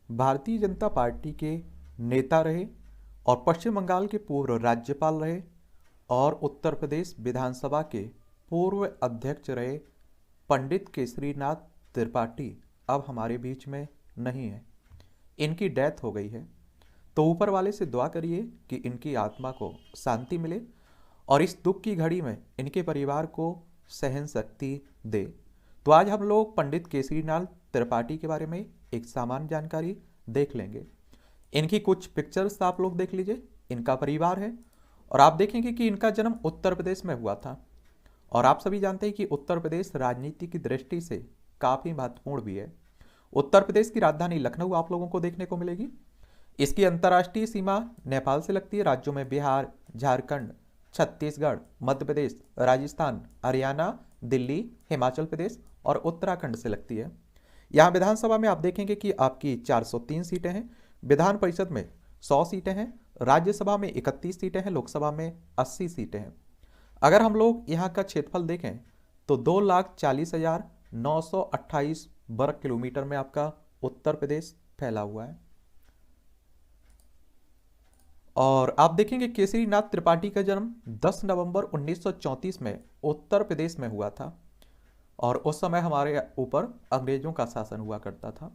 Bharatiya Janata party के नेता रहे और पश्चिम बंगाल के पूर्व राज्यपाल रहे और उत्तर प्रदेश विधानसभा के पूर्व अध्यक्ष रहे पंडित केसरीनाथ त्रिपाठी अब हमारे बीच में नहीं है। इनकी डेथ हो गई है। तो ऊपर वाले से दुआ करिए कि इनकी आत्मा को शांति मिले और इस दुख की घड़ी में इनके परिवार को सहन शक्ति दे। तो आज हम लोग पंडित केसरीनाथ त्रिपाठी के बारे में एक सामान्य जानकारी देख लेंगे। इनकी कुछ पिक्चर्स आप लोग देख लीजिए। इनका परिवार है और आप देखेंगे कि इनका जन्म उत्तर प्रदेश में हुआ था और आप सभी जानते हैं कि उत्तर प्रदेश राजनीति की दृष्टि से काफ़ी महत्वपूर्ण भी है। उत्तर प्रदेश की राजधानी लखनऊ आप लोगों को देखने को मिलेगी। इसकी अंतर्राष्ट्रीय सीमा नेपाल से लगती है। राज्यों में बिहार, झारखंड, छत्तीसगढ़, मध्य प्रदेश, राजस्थान, हरियाणा, दिल्ली, हिमाचल प्रदेश और उत्तराखंड से लगती है। यहाँ विधानसभा में आप देखेंगे कि आपकी 403 सीटें हैं, विधान परिषद में 100 सीटें हैं, राज्यसभा में 31 सीटें हैं, लोकसभा में 80 सीटें हैं। अगर हम लोग यहाँ का क्षेत्रफल देखें तो 2,40,928 वर्ग किलोमीटर में आपका उत्तर प्रदेश फैला हुआ है। और आप देखेंगे केसरीनाथ त्रिपाठी का जन्म 10 नवंबर 1934 में उत्तर प्रदेश में हुआ था और उस समय हमारे ऊपर अंग्रेजों का शासन हुआ करता था।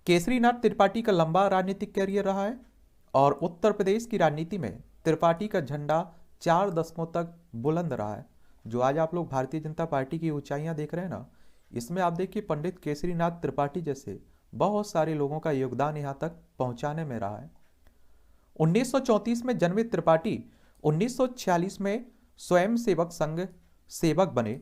केसरीनाथ त्रिपाठी का लंबा राजनीतिक कैरियर रहा है और उत्तर प्रदेश की राजनीति में त्रिपाठी का झंडा 4 दशकों तक बुलंद रहा है। जो आज आप लोग भारतीय जनता पार्टी की ऊंचाइयां देख रहे हैं ना, इसमें आप देखिए पंडित केसरीनाथ त्रिपाठी जैसे बहुत सारे लोगों का योगदान यहां तक पहुंचाने में रहा है। 1934 में जन्मित त्रिपाठी 1946 में स्वयं सेवक संघ सेवक बने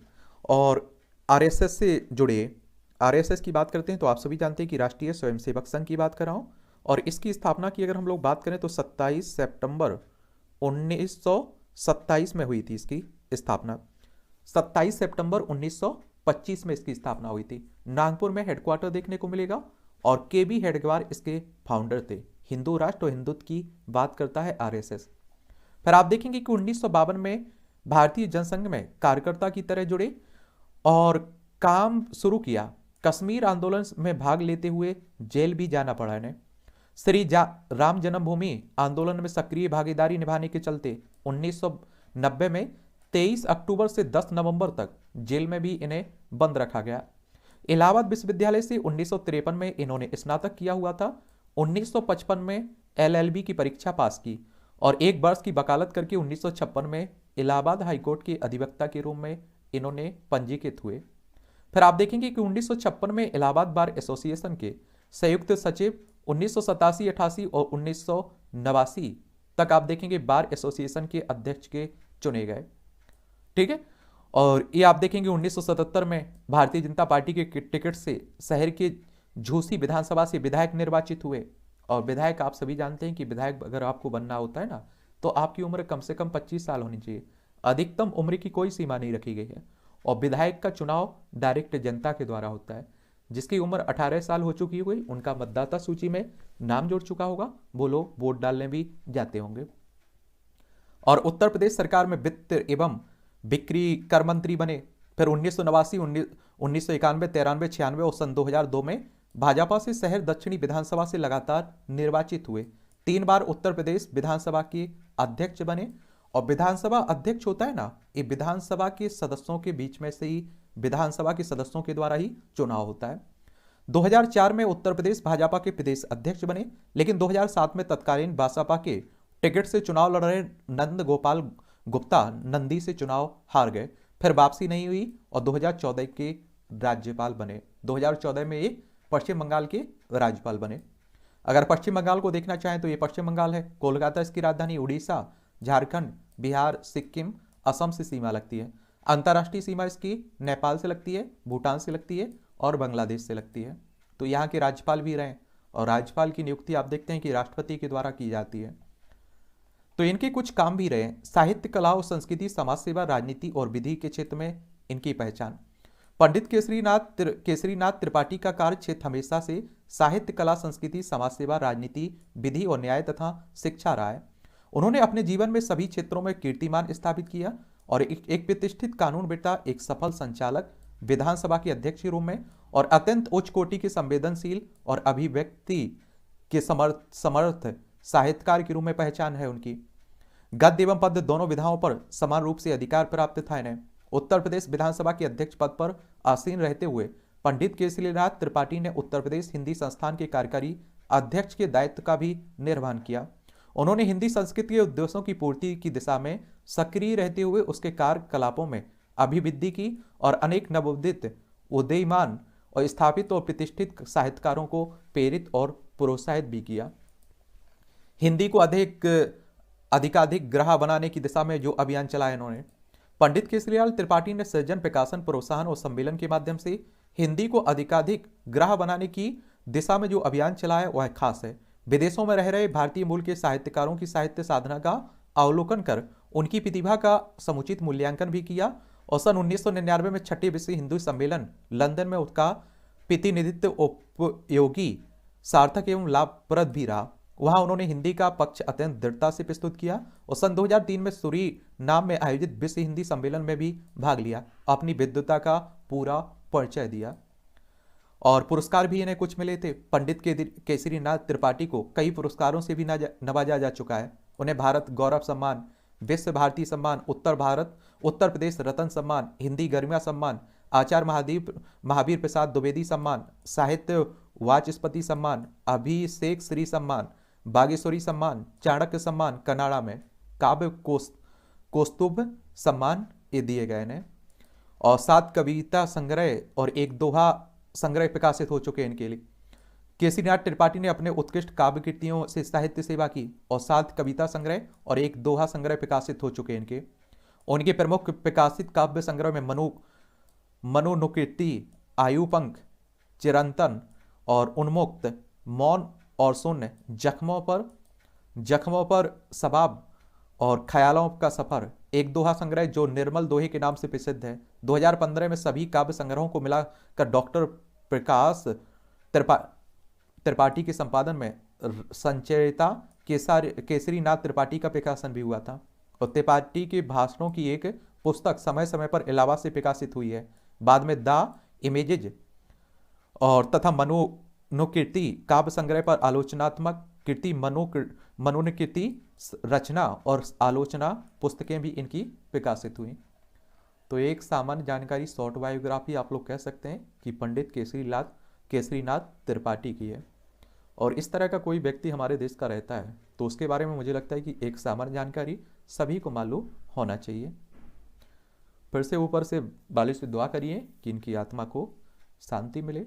और आरएसएस से जुड़े। आरएसएस की बात करते हैं तो आप सभी जानते हैं कि राष्ट्रीय स्वयंसेवक संघ की बात कर रहा हूं और इसकी स्थापना की अगर हम लोग बात करें तो 27 सितंबर 1927 में हुई थी इसकी स्थापना। 27 सितंबर 1925 में इसकी स्थापना हुई थी। नागपुर में हेडक्वार्टर देखने को मिलेगा और केबी हेडगेवार इसके फाउंडर थे। हिंदू राष्ट्र और हिंदुत्व की बात करता है आरएसएस। फिर आप देखेंगे कि 1952 में भारतीय जनसंघ में कार्यकर्ता की तरह जुड़े और काम शुरू किया। कश्मीर आंदोलन में भाग लेते हुए जेल भी जाना पड़ा इन्हें। श्री राम जन्मभूमि आंदोलन में सक्रिय भागीदारी निभाने के चलते 1990 में 23 अक्टूबर से 10 नवंबर तक जेल में भी इन्हें बंद रखा गया। इलाहाबाद विश्वविद्यालय से 1953 में इन्होंने स्नातक किया हुआ था। 1955 में एलएलबी की परीक्षा पास की और एक वर्ष की वकालत करके 1956 में इलाहाबाद हाईकोर्ट के अधिवक्ता के रूप में इन्होंने पंजीकृत हुए। फिर आप देखेंगे कि 1956 में इलाहाबाद बार एसोसिएशन के संयुक्त सचिव, 1987-88 और 1989 तक आप देखेंगे बार एसोसिएशन के अध्यक्ष के चुने गए। ठीक है। और ये आप देखेंगे 1977 में भारतीय जनता पार्टी के टिकट से शहर के झूसी विधानसभा से विधायक निर्वाचित हुए। और विधायक आप सभी जानते हैं कि विधायक अगर आपको बनना होता है ना तो आपकी उम्र कम से कम 25 साल होनी चाहिए। अधिकतम उम्र की कोई सीमा नहीं रखी गई है और विधायक का चुनाव डायरेक्ट जनता के द्वारा होता है। जिसकी उम्र 18 साल हो चुकी हुई, उनका मतदाता सूची में नाम जुड़ चुका होगा, वो लोग वोट डालने भी जाते होंगे। और उत्तर प्रदेश सरकार में वित्त एवं बिक्री कर मंत्री बने। फिर 1989, 1991, 93, 96 और सन 2002 में भाजपा से शहर दक्षिणी विधानसभा से लगातार निर्वाचित हुए। 3 बार उत्तर प्रदेश विधानसभा के अध्यक्ष बने। और विधानसभा अध्यक्ष होता है ना, ये विधानसभा के सदस्यों के बीच में से ही विधानसभा के सदस्यों के द्वारा ही चुनाव होता है। 2004 में उत्तर प्रदेश भाजपा के प्रदेश अध्यक्ष बने, लेकिन 2007 में तत्कालीन बसपा के टिकट से चुनाव लड़ रहे नंद गोपाल गुप्ता नंदी से चुनाव हार गए। फिर वापसी नहीं हुई और 2014 के राज्यपाल बने। 2014 में ये पश्चिम बंगाल के राज्यपाल बने। अगर पश्चिम बंगाल को देखना चाहें तो ये पश्चिम बंगाल है। कोलकाता इसकी राजधानी, उड़ीसा, झारखंड, बिहार, सिक्किम, असम से सीमा लगती है। अंतर्राष्ट्रीय सीमा इसकी नेपाल से लगती है, भूटान से लगती है और बांग्लादेश से लगती है। तो यहाँ के राज्यपाल भी रहे और राज्यपाल की नियुक्ति आप देखते हैं कि राष्ट्रपति के द्वारा की जाती है। तो इनके कुछ काम भी रहे। साहित्य, कला और संस्कृति, समाज सेवा, राजनीति और विधि के क्षेत्र में इनकी पहचान। पंडित केसरीनाथ त्रिपाठी का कार्य क्षेत्र हमेशा से साहित्य, कला, संस्कृति, समाज सेवा, राजनीति, विधि और न्याय तथा शिक्षा रहा है। उन्होंने अपने जीवन में सभी क्षेत्रों में कीर्तिमान स्थापित किया और एक प्रतिष्ठित कानून बेटा, एक सफल संचालक, विधानसभा के अध्यक्ष के रूप में और अत्यंत उच्च कोटि के संवेदनशील और अभिव्यक्ति के समर्थ साहित्यकार के रूप में पहचान है उनकी। गद्य एवं पद्य दोनों विधाओं पर समान रूप से अधिकार प्राप्त था इन्हें। उत्तर प्रदेश विधानसभा के अध्यक्ष पद पर आसीन रहते हुए पंडित केसरीनाथ त्रिपाठी ने उत्तर प्रदेश हिंदी संस्थान के कार्यकारी अध्यक्ष के दायित्व का भी निर्वहन किया। उन्होंने हिंदी संस्कृति के उद्देश्यों की पूर्ति की दिशा में सक्रिय रहते हुए उसके कार्यकलापों में अभिवृद्धि की और अनेक नवोदित, उदीयमान और स्थापित और प्रतिष्ठित साहित्यकारों को प्रेरित और प्रोत्साहित भी किया। हिंदी को अधिकाधिक ग्राह्य बनाने की दिशा में जो अभियान चलाया इन्होंने, पंडित केसरीलाल त्रिपाठी ने सृजन, प्रकाशन, प्रोत्साहन और सम्मेलन के माध्यम से हिंदी को अधिकाधिक ग्राह्य बनाने की दिशा में जो अभियान चलाया वह खास है। विदेशों में रह रहे भारतीय मूल के साहित्यकारों की साहित्य साधना का अवलोकन कर उनकी प्रतिभा का समुचित मूल्यांकन भी किया और सन 1999 में छठे विश्व हिंदू सम्मेलन लंदन में उसका प्रतिनिधित्व उपयोगी, सार्थक एवं लाभप्रद भी रहा। वहां उन्होंने हिंदी का पक्ष अत्यंत दृढ़ता से प्रस्तुत किया और सन 2003 में सूरीनाम में आयोजित विश्व हिंदी सम्मेलन में भी भाग लिया, अपनी विद्वता का पूरा परिचय दिया। और पुरस्कार भी इन्हें कुछ मिले थे। पंडित केसरीनाथ त्रिपाठी को कई पुरस्कारों से भी नवाजा जा चुका है। उन्हें भारत गौरव सम्मान, विश्व भारती सम्मान, उत्तर प्रदेश रत्न सम्मान, हिंदी गरिमा सम्मान, आचार्य महावीर प्रसाद द्विवेदी सम्मान, साहित्य वाचस्पति सम्मान, अभिषेक श्री सम्मान, बागेश्वरी सम्मान, चाणक्य सम्मान, कनाडा में काव्य कौस्तुभ सम्मान ये दिए गए हैं। और 7 कविता संग्रह और एक दोहा संग्रह प्रकाशित हो चुके हैं इनके लिए। केसरीनाथ त्रिपाठी ने अपने उत्कृष्ट काव्य कृतियों से साहित्य सेवा की और 7 कविता संग्रह और एक दोहा संग्रह प्रकाशित हो चुके हैं इनके। उनके प्रमुख प्रकाशित काव्य संग्रह में मनुनुकृति, आयुपंख, चिरंतन और उन्मुक्त, मौन और शून्य, जख्मों पर सबाब और ख्यालों का सफर, एक दोहा संग्रह जो निर्मल दोहे के नाम से प्रसिद्ध है। 2015 में सभी काव्य संग्रहों को मिलाकर डॉक्टर प्रकाश त्रिपाठी के संपादन में संचयिता केसरीनाथ त्रिपाठी का प्रकाशन भी हुआ था। और त्रिपाठी के भाषणों की एक पुस्तक समय समय पर इलाहाबाद से प्रकाशित हुई है। बाद में द इमेजेज और तथा मनुनुकृति काव्य संग्रह पर आलोचनात्मक कृति, मनुनुकृति रचना और आलोचना पुस्तकें भी इनकी प्रकाशित हुई। तो एक सामान्य जानकारी, शॉर्ट बायोग्राफी आप लोग कह सकते हैं कि पंडित केसरीनाथ त्रिपाठी की है। और इस तरह का कोई व्यक्ति हमारे देश का रहता है तो उसके बारे में मुझे लगता है कि एक सामान्य जानकारी सभी को मालूम होना चाहिए। फिर से ऊपर से बालिश से दुआ करिए कि इनकी आत्मा को शांति मिले।